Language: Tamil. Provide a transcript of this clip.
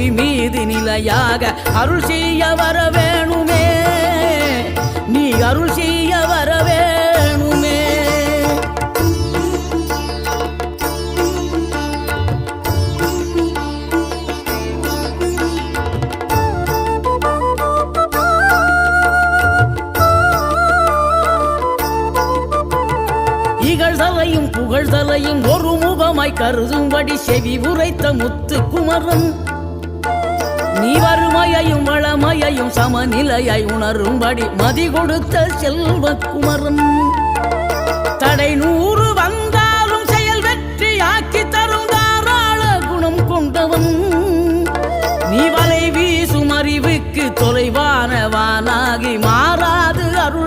புவி மீது நிலையாக அருள் செய்ய வர வேணுமே, நீ அருள் செய்ய வர வேணுமே. இகழ்தலையும் புகழ்தலையும் ஒரு முகமாய் கருதும்படி செவி உரைத்த முத்து குமரன், நீ வறுமையையும் வளமையையும் சமநிலையை உணரும்படி மதி கொடுத்த செல்வ குமரன். தடை 100 வந்தாலும் செயல் வெற்றி ஆக்கி தரும் தாராள குணம் கொண்டவன், நீ வலை வீசும் அறிவுக்கு தொலைவானவானாகி மாற